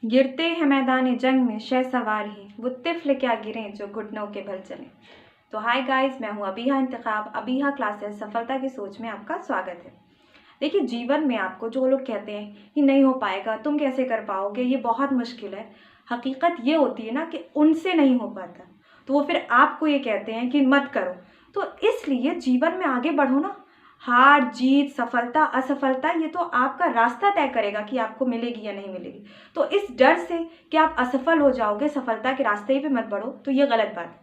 गिरते हैं मैदान जंग में शहसवार ही, वो तिफ़्ल क्या गिरें जो घुटनों के बल चलें। तो हाय गाइस, मैं हूँ अबीहा इंतखाब। अबीहा क्लासेस सफलता की सोच में आपका स्वागत है। देखिए, जीवन में आपको जो लोग कहते हैं कि नहीं हो पाएगा, तुम कैसे कर पाओगे, ये बहुत मुश्किल है, हकीकत ये होती है ना कि उनसे नहीं हो पाता, तो वो फिर आपको ये कहते हैं कि मत करो। तो इसलिए जीवन में आगे बढ़ो ना। हार जीत, सफलता असफलता, ये तो आपका रास्ता तय करेगा कि आपको मिलेगी या नहीं मिलेगी। तो इस डर से कि आप असफल हो जाओगे, सफलता के रास्ते पे मत बढ़ो, तो ये गलत बात है।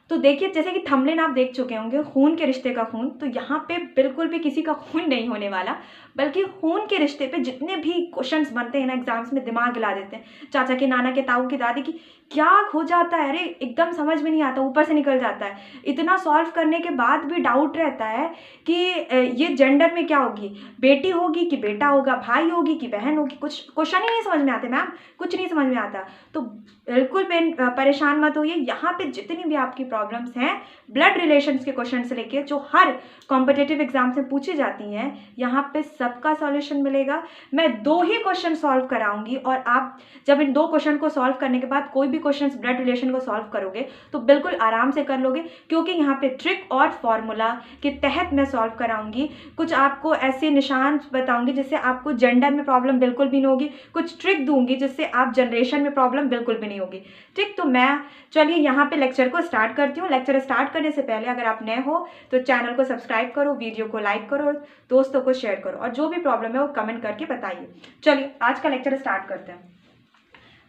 तो देखिए, जैसे कि थंबनेल आप देख चुके होंगे, खून के रिश्ते का खून, तो यहाँ पे बिल्कुल भी किसी का खून नहीं होने वाला, बल्कि खून के रिश्ते पे जितने भी क्वेश्चंस बनते हैं ना एग्जाम्स में, दिमाग हिला देते हैं। चाचा के, नाना के, ताऊ की, दादी की, क्या हो जाता है, अरे एकदम समझ में नहीं आता, ऊपर से निकल जाता है। इतना सॉल्व करने के बाद भी डाउट रहता है कि ये जेंडर में क्या होगी, बेटी होगी कि बेटा होगा, भाई होगी कि बहन होगी, कुछ क्वेश्चन ही नहीं समझ में आते मैम, कुछ नहीं समझ में आता। तो बिल्कुल परेशान मत होइए। यहाँ पे जितनी भी आपकी प्रॉब्लम्स हैं, ब्लड रिलेशंस के क्वेश्चन से लेके जो हर कॉम्पिटिटिव एग्जाम से पूछी जाती हैं, यहाँ पे सबका सॉल्यूशन मिलेगा। मैं 2 ही क्वेश्चन सॉल्व कराऊंगी, और आप जब इन 2 क्वेश्चन को सॉल्व करने के बाद कोई भी क्वेश्चन ब्लड रिलेशन को सॉल्व करोगे तो बिल्कुल आराम से कर लोगे, क्योंकि यहाँ पे ट्रिक और फॉर्मूला के तहत मैं सॉल्व कराऊंगी। कुछ आपको ऐसे निशान बताऊंगी जिससे आपको जेंडर में प्रॉब्लम बिल्कुल भी नहीं होगी, कुछ ट्रिक दूंगी जिससे आप जनरेशन में प्रॉब्लम बिल्कुल भी नहीं होगी। ठीक, तो मैं चलिए यहाँ पे लेक्चर को स्टार्ट करती हूँ। लेक्चर स्टार्ट करने से पहले अगर आप नए हो तो चैनल को सब्सक्राइब करो, वीडियो को लाइक करो, दोस्तों को शेयर करो, और जो भी प्रॉब्लम है वो कमेंट करके बताइए। चलिए आज का लेक्चर स्टार्ट करते हैं।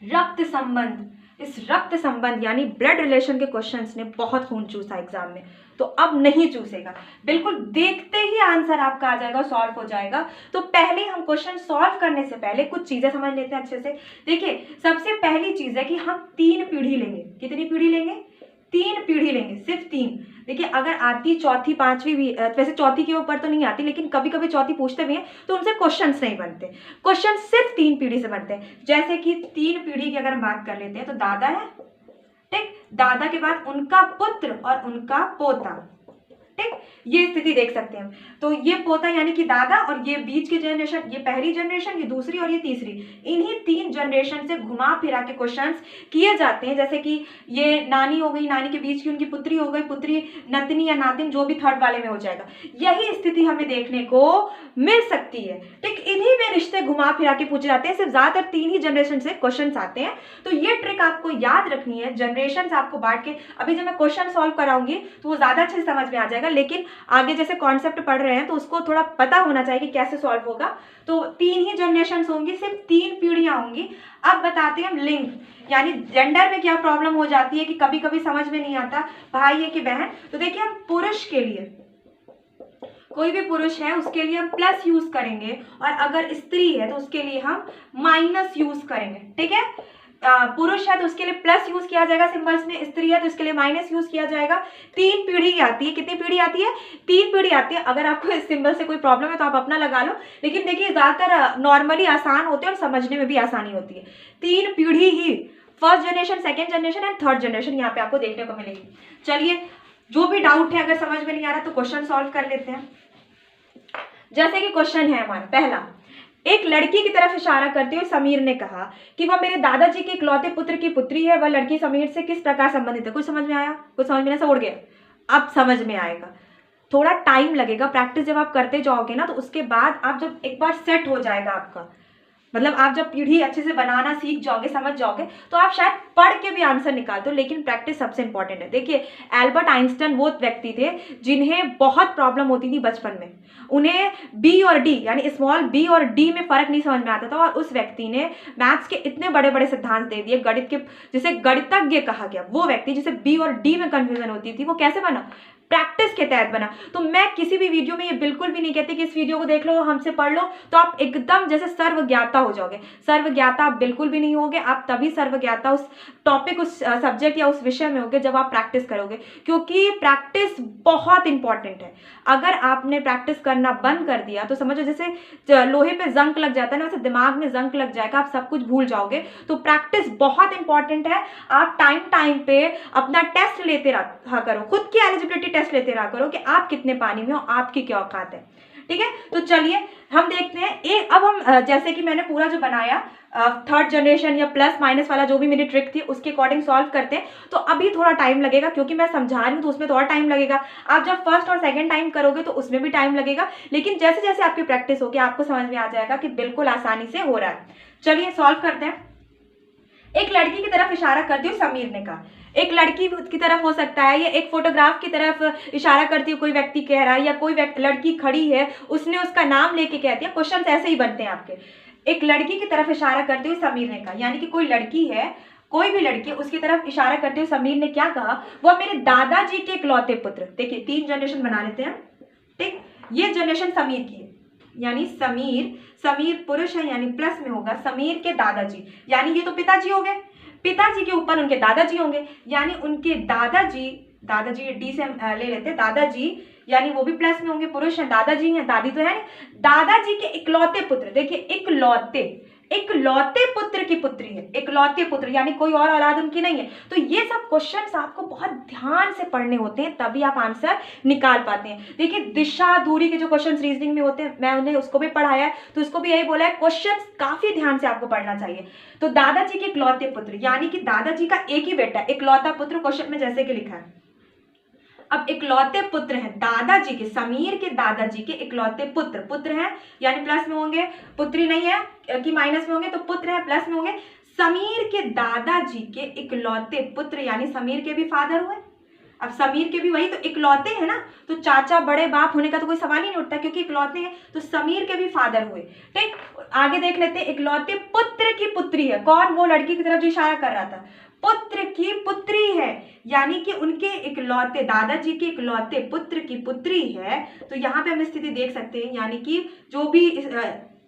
रक्त संबंध, इस रक्त संबंध यानी ब्लड रिलेशन के क्वेश्चंस ने बहुत खून चूसा एग्जाम में, तो अब नहीं चूसेगा। बिल्कुल देखते ही आंसर आपका आ जाएगा, सॉल्व हो जाएगा। तो पहले हम क्वेश्चन सॉल्व करने से पहले कुछ चीजें समझ लेते हैं अच्छे से। देखिए, सबसे पहली चीज है कि हम 3 पीढ़ी लेंगे। कितनी पीढ़ी लेंगे? 3 पीढ़ी लेंगे, सिर्फ 3। देखिए, अगर आती चौथी पांचवी भी, वैसे चौथी के ऊपर तो नहीं आती, लेकिन कभी कभी चौथी पूछते भी हैं तो उनसे क्वेश्चंस नहीं बनते। क्वेश्चन सिर्फ 3 पीढ़ी से बनते हैं। जैसे कि 3 पीढ़ी की अगर हम बात कर लेते हैं तो दादा है, ठीक, दादा के बाद उनका पुत्र और उनका पोता, ठीक, ये स्थिति देख सकते हैं हम। तो ये पोता यानी कि दादा, और ये बीच की जनरेशन, ये पहली जनरेशन, ये दूसरी और ये तीसरी। इन्हीं 3 जनरेशन से घुमा फिरा के क्वेश्चंस किए जाते हैं। जैसे कि ये नानी हो गई, नानी के बीच की उनकी पुत्री हो गई, पुत्री नतनी या नातिन, जो भी थर्ड वाले में हो जाएगा। यही स्थिति हमें देखने को मिल सकती है। ठीक, इन्हीं में रिश्ते घुमा फिरा के पूछे जाते हैं। सिर्फ ज्यादातर 3 ही जनरेशन से क्वेश्चन आते हैं। तो ये ट्रिक आपको याद रखनी है। जनरेशन आपको बांट के, अभी जब मैं क्वेश्चन सॉल्व कराऊंगी तो वो ज्यादा अच्छे से समझ में आ जाएगा, लेकिन आगे जैसे कॉन्सेप्ट पढ़ रहे हैं तो उसको थोड़ा पता होना चाहिए कि कैसे सॉल्व होगा। तो 3 ही जनरेशन होंगी, सिर्फ 3 पीढ़ियां होंगी। अब बताते हैं हम लिंग, यानी जेंडर में क्या प्रॉब्लम हो जाती है कि कभी कभी समझ में नहीं आता भाई है कि बहन। तो देखिए, हम पुरुष के लिए, कोई भी पुरुष है उसके लिए हम प्लस यूज करेंगे, और अगर स्त्री है तो उसके लिए हम माइनस यूज करेंगे। ठीक है, पुरुष है तो उसके लिए प्लस यूज किया जाएगा सिंबल्स में, स्त्री है तो इसके लिए माइनस यूज किया जाएगा। 3 पीढ़ी आती है। कितनी पीढ़ी आती है? 3 पीढ़ी आती है। अगर आपको इस सिंबल से कोई प्रॉब्लम है तो आप अपना लगा लो, लेकिन देखिए ज्यादातर नॉर्मली आसान होते हैं और समझने में भी आसानी होती है। 3 पीढ़ी ही, first generation, second generation and third generation यहाँ पे आपको देखने को मिलेगी। चलिए, जो भी डाउट है, अगर समझ में नहीं आ रहा तो क्वेश्चन सॉल्व कर लेते हैं। जैसे कि क्वेश्चन है हमारा पहला, एक लड़की की तरफ इशारा करते हुए समीर ने कहा कि वह मेरे दादाजी के इकलौते पुत्र की पुत्री है। वह लड़की समीर से किस प्रकार संबंधित है? कुछ समझ में आया? कुछ समझ में नहीं, उड़ गया। अब समझ में आएगा, थोड़ा टाइम लगेगा। प्रैक्टिस जब आप करते जाओगे ना तो उसके बाद आप जब एक बार सेट हो जाएगा आपका, मतलब आप जब पीढ़ी अच्छे से बनाना सीख जाओगे, समझ जाओगे, तो आप शायद पढ़ के भी आंसर निकाल दो, लेकिन प्रैक्टिस सबसे इंपॉर्टेंट है। देखिए, एल्बर्ट आइंस्टाइन वो व्यक्ति थे जिन्हें बहुत प्रॉब्लम होती थी बचपन में। उन्हें बी और डी यानी स्मॉल बी और डी में फर्क नहीं समझ में आता था, और उस व्यक्ति ने मैथ्स के इतने बड़े बड़े सिद्धांत दे दिए, गणित के, जिसे गणितज्ञ कहा गया। वो व्यक्ति जिसे बी और डी में कंफ्यूजन होती थी, वो कैसे बना? प्रैक्टिस के तहत बना। तो मैं किसी भी वीडियो में ये बिल्कुल भी नहीं कहती कि इस वीडियो को देख लो, हमसे पढ़ लो, तो आप एकदम जैसे सर्वज्ञाता हो जाओगे। सर्वज्ञाता आप बिल्कुल भी नहीं होगे। आप तभी सर्वज्ञाता उस टॉपिक, उस सब्जेक्ट या उस विषय में होगे जब आप प्रैक्टिस करोगे, क्योंकि प्रैक्टिस बहुत इंपॉर्टेंट है। अगर आपने प्रैक्टिस करना बंद कर दिया तो समझो जैसे लोहे पे जंग लग जाता है ना, वैसे दिमाग में जंग लग जाएगा, आप सब कुछ भूल जाओगे। तो प्रैक्टिस बहुत इंपॉर्टेंट है। आप टाइम पे अपना टेस्ट लेते रहा करो, खुद की एलिजिबिलिटी टेस्ट लेते रहा करो कि आप कितने पानी में हो, आपकी क्या औकात है। ठीक है। तो चलिए हम देखते हैं एक, अब हम जैसे कि मैंने पूरा जो बनाया थर्ड जनरेशन या प्लस माइनस वाला जो भी मेरी ट्रिक थी उसके अकॉर्डिंग सॉल्व करते हैं। तो अभी थोड़ा टाइम लगेगा क्योंकि मैं समझा रही हूँ तो उसमें थोड़ा टाइम लगेगा। आप जब फर्स्ट और सेकंड टाइम करोगे तो उसमें भी टाइम लगेगा, लेकिन जैसे जैसे आपकी प्रैक्टिस होगी आपको समझ में आ जाएगा कि बिल्कुल आसानी से हो रहा है। चलिए सॉल्व करते हैं। एक लड़की की तरफ इशारा करती हूँ, समीर ने कहा। एक लड़की की तरफ हो सकता है, या एक फोटोग्राफ की तरफ इशारा करती हुई कोई व्यक्ति कह रहा है, या कोई लड़की खड़ी है उसने उसका नाम लेके कह दिया। क्वेश्चन ऐसे ही बनते हैं आपके। एक लड़की की तरफ इशारा करते हुए समीर ने कहा, यानी कि कोई लड़की है, कोई भी लड़की, उसकी तरफ इशारा करते हुए समीर ने क्या कहा, वह मेरे दादाजी के इकलौते पुत्र। देखिए 3 जनरेशन बना लेते हैं, ठीक। ये जनरेशन समीर की है, यानी समीर पुरुष है यानी प्लस में होगा समीर के दादाजी, यानी ये तो पिताजी हो गए, पिताजी के ऊपर उनके दादाजी होंगे, यानी उनके दादाजी डी से ले लेते हैं, दादाजी यानी वो भी प्लस में होंगे, पुरुष है, दादाजी हैं, दादी तो है नहीं। दादाजी के इकलौते पुत्र, देखिए इकलौते पुत्र की पुत्री है, इकलौते पुत्र यानी कोई और औलाद उनकी नहीं है। तो ये सब क्वेश्चंस आपको बहुत ध्यान से पढ़ने होते हैं, तभी आप आंसर निकाल पाते हैं। देखिए दिशा दूरी के जो क्वेश्चंस रीजनिंग में होते हैं, मैं उन्हें उसको भी पढ़ाया है, तो उसको भी यही बोला है, क्वेश्चंस काफी ध्यान से आपको पढ़ना चाहिए। तो दादाजी के इकलौते पुत्र यानी कि दादाजी का एक ही बेटा, इकलौता पुत्र, क्वेश्चन में जैसे कि लिखा है। अब इकलौते पुत्र हैं दादाजी के, समीर के दादाजी के इकलौते पुत्र हैं, यानी प्लस में होंगे, पुत्री नहीं है कि माइनस में होंगे, तो पुत्र है प्लस में होंगे। समीर के दादाजी के इकलौते पुत्र यानी समीर के भी फादर हुए। अब समीर के भी वही तो इकलौते हैं ना, तो चाचा बड़े बाप होने का तो कोई सवाल ही नहीं उठता क्योंकि इकलौते हैं, तो समीर के भी फादर हुए। ठीक, आगे देख लेते हैं। इकलौते पुत्र की पुत्री है, कौन? वो लड़की की तरफ जो इशारा कर रहा था, पुत्र की पुत्री है, यानी कि उनके इकलौते दादाजी के इकलौते पुत्र की पुत्री है। तो यहाँ पे हम स्थिति देख सकते हैं, यानी कि जो भी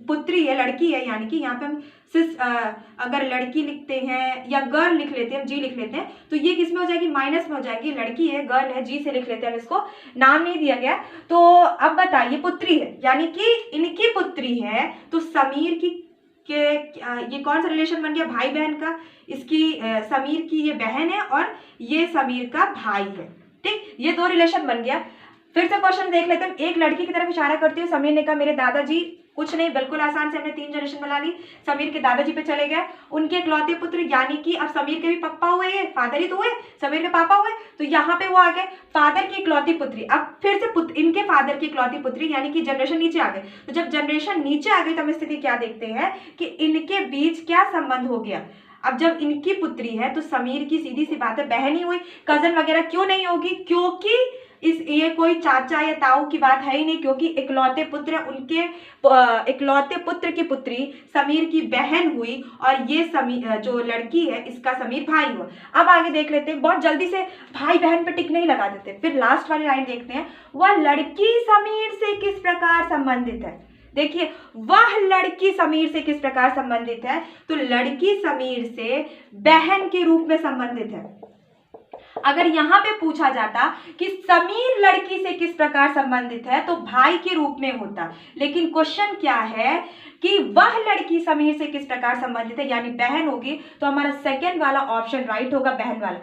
पुत्री है, लड़की है, यानी कि यहाँ पे हम अगर लड़की लिखते हैं या गर्ल लिख लेते हैं, जी लिख लेते हैं, तो ये किस में हो जाएगी? माइनस में हो जाएगी। लड़की है, गर्ल है, जी से लिख लेते हैं, इसको नाम नहीं दिया गया। तो अब बताइए, पुत्री है यानी कि इनकी पुत्री है, तो समीर की के ये कौन सा रिलेशन बन गया? भाई बहन का। इसकी समीर की ये बहन है और ये समीर का भाई है। ठीक, ये 2 रिलेशन बन गया। फिर से क्वेश्चन देख लेते हैं। एक लड़की की तरफ इशारा करते हुए समीर ने कहा, मेरे दादाजी, कुछ नहीं, बिल्कुल आसान से हमने 3 जनरेशन बना ली। समीर के दादाजी पे चले गए, उनके इकलौते पुत्र, यानी कि अब समीर के भी पापा हुए, ये फादर ही तो हुए, समीर के पापा हुए, तो यहाँ पे वो आ गए फादर की इकलौती पुत्री। अब फिर से इनके फादर की इकलौती पुत्री, यानी कि जनरेशन नीचे आ गए। तो जब जनरेशन नीचे आ गई तो हम स्थिति क्या देखते हैं कि इनके बीच क्या संबंध हो गया। अब जब इनकी पुत्री है तो समीर की सीधी सी बात है बहन ही हुई, कजन वगैरह क्यों नहीं होगी? क्योंकि ये कोई चाचा या ताऊ की बात है ही नहीं, क्योंकि इकलौते पुत्र, उनके इकलौते पुत्र की पुत्री समीर की बहन हुई और ये समीर जो लड़की है इसका समीर भाई हुआ। अब आगे देख लेते हैं, बहुत जल्दी से भाई बहन पे टिक नहीं लगा देते, फिर लास्ट वाली लाइन देखते हैं। वह लड़की समीर से किस प्रकार संबंधित है? देखिए, वह लड़की समीर से किस प्रकार संबंधित है, तो लड़की समीर से बहन के रूप में संबंधित है। अगर यहाँ पे पूछा जाता कि समीर लड़की से किस प्रकार संबंधित है तो भाई के रूप में होता, लेकिन क्वेश्चन क्या है कि वह लड़की समीर से किस प्रकार संबंधित है, यानी बहन होगी, तो हमारा सेकंड वाला ऑप्शन राइट होगा, बहन वाला।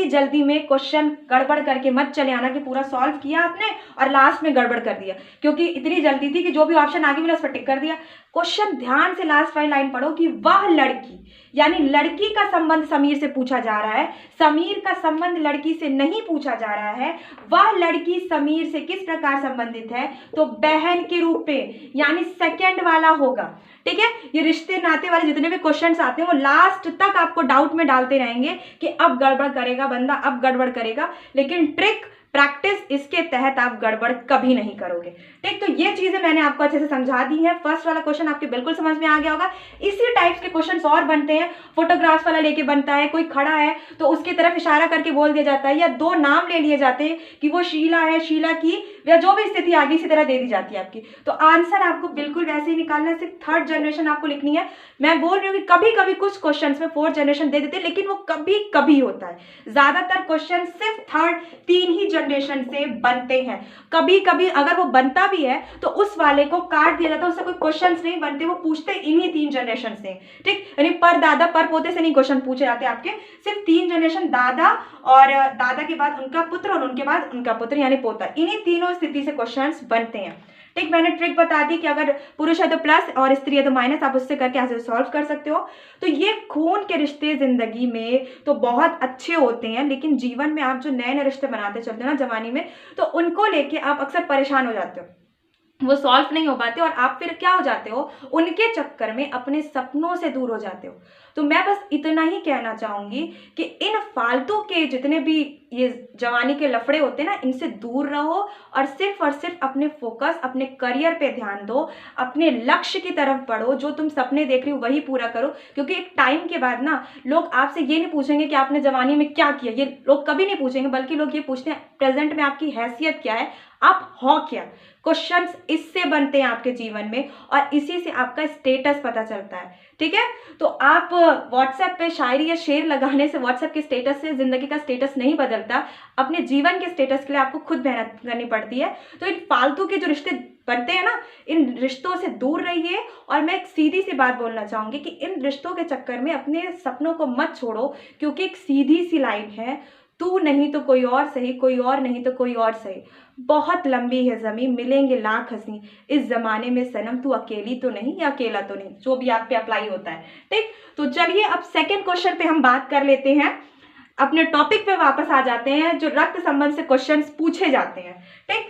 जल्दी में क्वेश्चन गड़बड़ करके मत चले आना कि पूरा सॉल्व किया आपने और लास्ट में गड़बड़ कर दिया, क्योंकि इतनी जल्दी थी कि जो भी ऑप्शन आगे मिला उस पर टिक कर दिया। क्वेश्चन ध्यान से लास्ट वाली लाइन पढ़ो कि वह लड़की, यानी लड़की का संबंध समीर से पूछा जा रहा है, समीर का संबंध लड़की से नहीं पूछा जा रहा है। वह लड़की समीर से किस प्रकार संबंधित है, तो बहन के रूप में, यानी सेकंड वाला होगा। ठीक है, ये रिश्ते नाते वाले जितने भी क्वेश्चंस आते हैं वो लास्ट तक आपको डाउट में डालते रहेंगे कि अब गड़बड़ करेगा बंदा, अब गड़बड़ करेगा, लेकिन ट्रिक प्रैक्टिस इसके तहत आप गड़बड़ कभी नहीं करोगे। ठीक, तो ये चीजें मैंने आपको अच्छे से समझा दी है। फर्स्ट वाला क्वेश्चन आपके बिल्कुल समझ में आ गया होगा। इसी टाइप्स के क्वेश्चंस और बनते हैं, फोटोग्राफ्स वाला लेके बनता है, कोई खड़ा है तो उसकी तरफ इशारा करके बोल दिया जाता है, या 2 नाम ले लिए जाते हैं कि वो शीला है, शीला की, या जो भी स्थिति आगे इसी तरह दे दी जाती है आपकी। तो आंसर आपको बिल्कुल वैसे ही निकालना है, सिर्फ थर्ड जनरेशन आपको लिखनी है। मैं बोल रही हूँ कि कभी कभी कुछ क्वेश्चन में 4th जनरेशन दे देते हैं, लेकिन वो कभी कभी होता है। ज्यादातर क्वेश्चन सिर्फ 3 ही जनरेशन से बनते हैं। कभी कभी अगर वो बनता भी है तो उस वाले को काट दिया जाता है, उससे कोई क्वेश्चंस नहीं बनते, वो पूछते इन्हीं 3 जनरेशन से। ठीक, यानी पर दादा पर पोते से नहीं क्वेश्चन पूछे जाते आपके, सिर्फ 3 जनरेशन, दादा और दादा के बाद उनका पुत्र और उनके बाद उनका पुत्र यानी पोता, इन्हीं तीनों स्थिति से क्वेश्चंस बनते हैं। ठीक, मैंने ट्रिक बता दी कि अगर पुरुष है तो प्लस और स्त्री है तो माइनस, आप उससे करके ऐसे सॉल्व कर सकते हो। तो ये खून के रिश्ते जिंदगी में तो बहुत अच्छे होते हैं, लेकिन जीवन में आप जो नए नए रिश्ते बनाते चलते हो ना जवानी में, तो उनको लेके आप अक्सर परेशान हो जाते हो, वो सॉल्व नहीं हो पाते और आप फिर क्या हो जाते हो, उनके चक्कर में अपने सपनों से दूर हो जाते हो। तो मैं बस इतना ही कहना चाहूंगी कि इन फालतू के जितने भी ये जवानी के लफड़े होते हैं ना, इनसे दूर रहो और सिर्फ अपने फोकस, अपने करियर पे ध्यान दो, अपने लक्ष्य की तरफ बढ़ो, जो तुम सपने देख रही हो वही पूरा करो। क्योंकि एक टाइम के बाद ना लोग आपसे ये नहीं पूछेंगे कि आपने जवानी में क्या किया, ये लोग कभी नहीं पूछेंगे, बल्कि लोग ये पूछते हैं प्रेजेंट में आपकी हैसियत क्या है, आप हो क्या। क्वेश्चंस इससे बनते हैं आपके जीवन में और इसी से आपका स्टेटस पता चलता है। ठीक है, तो आप व्हाट्सएप पे शायरी या शेर लगाने से, व्हाट्सएप के स्टेटस से जिंदगी का स्टेटस नहीं बदलता। अपने जीवन के स्टेटस के लिए आपको खुद मेहनत करनी पड़ती है। तो इन फालतू के जो रिश्ते बनते हैं ना, इन रिश्तों से दूर रहिए। और मैं एक सीधी सी बात बोलना चाहूंगी कि इन रिश्तों के चक्कर में अपने सपनों को मत छोड़ो, क्योंकि एक सीधी सी लाइन है, तू नहीं तो कोई और सही, कोई और नहीं तो कोई और सही, बहुत लंबी है ज़मीं, मिलेंगे लाख हंसी, इस ज़माने में सनम तू अकेली तो नहीं या अकेला तो नहीं, जो भी आप पे अप्लाई होता है। ठीक, तो चलिए अब सेकंड क्वेश्चन पे हम बात कर लेते हैं, अपने टॉपिक पे वापस आ जाते हैं, जो रक्त संबंध से क्वेश्चंस पूछे जाते हैं। ठीक,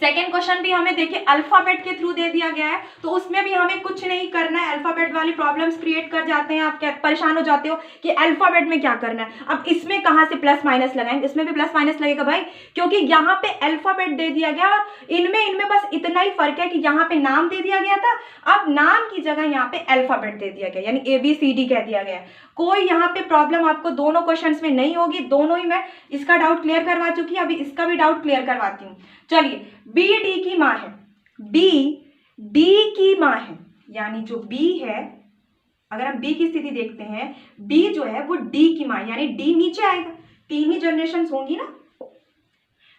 सेकेंड क्वेश्चन भी हमें देखिए अल्फाबेट के थ्रू दे दिया गया है, तो उसमें भी हमें कुछ नहीं करना है। अल्फाबेट वाली प्रॉब्लम्स क्रिएट कर जाते हैं, आप क्या परेशान हो जाते हो कि अल्फाबेट में क्या करना है। अब इसमें कहाँ से प्लस माइनस लगाएंगे, इसमें भी प्लस माइनस लगेगा भाई, क्योंकि यहाँ पे अल्फाबेट दे दिया गया, इनमें बस इतना ही फर्क है कि यहाँ पे नाम दे दिया गया था, अब नाम की जगह यहाँ पे अल्फाबेट दे दिया गया, यानी ABCD कह दिया गया। कोई यहाँ पे प्रॉब्लम आपको दोनों क्वेश्चंस में नहीं होगी, दोनों ही मैं इसका डाउट क्लियर करवा चुकी हूँ, अभी इसका भी डाउट क्लियर करवाती हूँ। चलिए, B D की माँ है, B D की माँ है, यानी जो B है, अगर हम B की स्थिति देखते हैं, B जो है वो D की माँ, यानी D नीचे आएगा, तीन ही जनरेशन होंगी ना।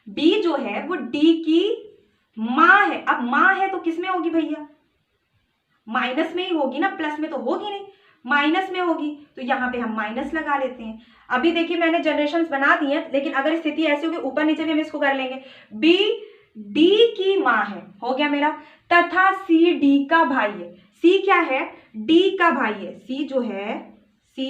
B जो है वो D की माँ है। अब माँ है तो किसमें होगी भैया, माइनस में ही होगी ना, प्लस में तो होगी नहीं, माइनस में होगी, तो यहाँ पे हम माइनस लगा लेते हैं। अभी देखिए मैंने जनरेशंस बना दी हैं, लेकिन अगर स्थिति ऐसी होगी ऊपर नीचे भी हम इसको कर लेंगे। B D की माँ है, हो गया मेरा, तथा C D का भाई है। C क्या है, D का भाई है, C जो है C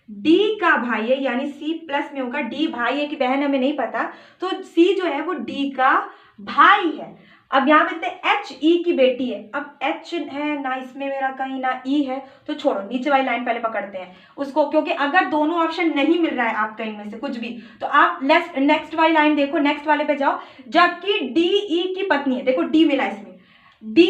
D का भाई है, यानी C प्लस में होगा, D भाई है कि बहन हमें नहीं पता, तो C जो है वो D का भाई है। अब यहाँ पे H E की बेटी है, अब H है ना इसमें मेरा कहीं ना E है, तो छोड़ो, नीचे वाली लाइन पहले पकड़ते हैं उसको, क्योंकि अगर दोनों ऑप्शन नहीं मिल रहा है आप कहीं में से कुछ भी, तो आप नेक्स्ट वाली लाइन देखो, नेक्स्ट वाले पे जाओ, जबकि D E की पत्नी है, देखो D मिला इसमें, D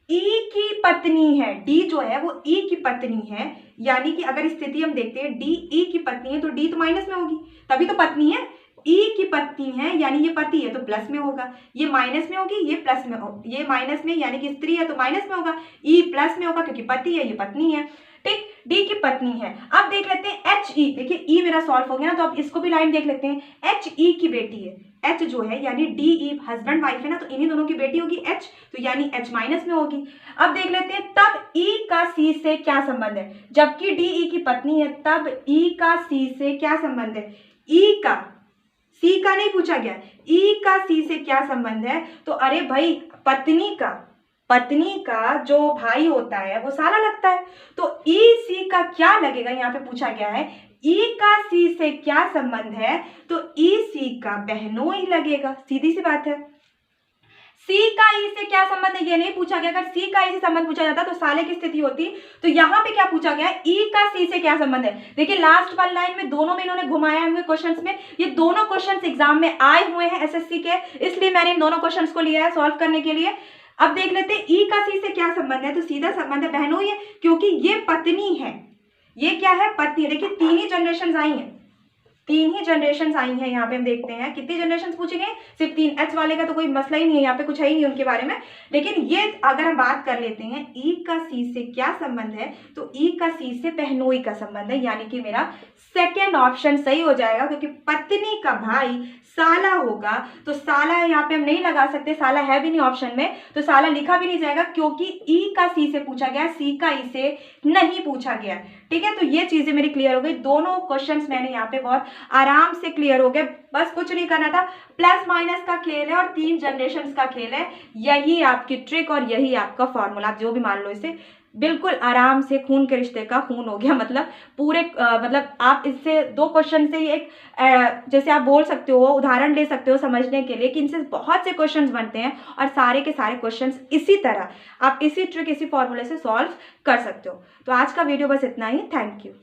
E की पत्नी है, D जो है वो E की पत्नी है, यानी कि अगर स्थिति हम देखते हैं D E की पत्नी है, तो D तो माइनस में होगी, तभी तो पत्नी है, E की पत्नी है यानी ये पति है तो प्लस में होगा, ये माइनस में होगी, ये प्लस में हो, ये माइनस में यानी कि स्त्री है तो माइनस में होगा, E प्लस में होगा क्योंकि पति है, ये पत्नी है। ठीक, D की पत्नी है। अब देख लेते हैं H E, देखिए E मेरा सॉल्व हो गया ना, तो अब इसको भी लाइन देख लेते हैं। H E की बेटी है, H जो है यानी D E हस्बैंड वाइफ है ना, तो इन्हीं दोनों की बेटी होगी H, तो यानी H माइनस में होगी। अब देख लेते हैं तब E का C से क्या संबंध है, जबकि D E की पत्नी है तब E का C से क्या संबंध है, E का C का नहीं पूछा गया, E का C से क्या संबंध है, तो अरे भाई पत्नी का जो भाई होता है वो साला लगता है, तो E C का क्या लगेगा, यहाँ पे पूछा गया है E का C से क्या संबंध है, तो E C का बहनों ही लगेगा, सीधी सी बात है। C का E से क्या संबंध है ये नहीं पूछा गया, अगर C का E से संबंध पूछा जाता तो साले की स्थिति होती, तो यहाँ पे क्या पूछा गया है, E का C से क्या संबंध है। देखिए लास्ट वाली लाइन में दोनों में इन्होंने घुमाया हुए क्वेश्चंस में, ये दोनों क्वेश्चंस एग्जाम में आए हुए हैं SSC के, इसलिए मैंने इन दोनों क्वेश्चंस को लिया है सॉल्व करने के लिए। अब देख लेते हैं E का C से क्या संबंध है, तो सीधा संबंध है बहनों ही है, क्योंकि ये पत्नी है, ये क्या है, पत्नी है। देखिए तीन ही जनरेशन आई हैं, तीन ही जनरेशन आई हैं, यहाँ पे हम देखते हैं कितनी जनरेशन पूछे गए, सिर्फ 3। H वाले का तो कोई मसला ही नहीं है, यहाँ पे कुछ है ही नहीं उनके बारे में। लेकिन ये अगर हम बात कर लेते हैं E का C से क्या संबंध है, तो E का C से बहनोई का संबंध है, यानी कि मेरा सेकेंड ऑप्शन सही हो जाएगा, क्योंकि पत्नी का भाई साला होगा, तो साला यहाँ पे हम नहीं लगा सकते, साला है भी नहीं ऑप्शन में, तो साला लिखा भी नहीं जाएगा, क्योंकि E का C से पूछा गया, C का E से नहीं पूछा गया। ठीक है, तो ये चीजें मेरी क्लियर हो गई। दोनों क्वेश्चंस मैंने यहाँ पे बहुत आराम से क्लियर हो गए। बस कुछ नहीं करना था, प्लस माइनस का खेल है और 3 जनरेशन्स का खेल है। यही आपकी ट्रिक और यही आपका फॉर्मूला, आप जो भी मान लो इसे, बिल्कुल आराम से खून के रिश्ते का खून हो गया। मतलब पूरे मतलब आप इससे 2 क्वेश्चन से ही एक जैसे आप बोल सकते हो, उदाहरण ले सकते हो समझने के लिए कि इनसे बहुत से क्वेश्चंस बनते हैं और सारे के सारे क्वेश्चंस इसी तरह आप इसी ट्रिक, इसी फॉर्मूले से सॉल्व कर सकते हो। तो आज का वीडियो बस इतना ही। Thank you.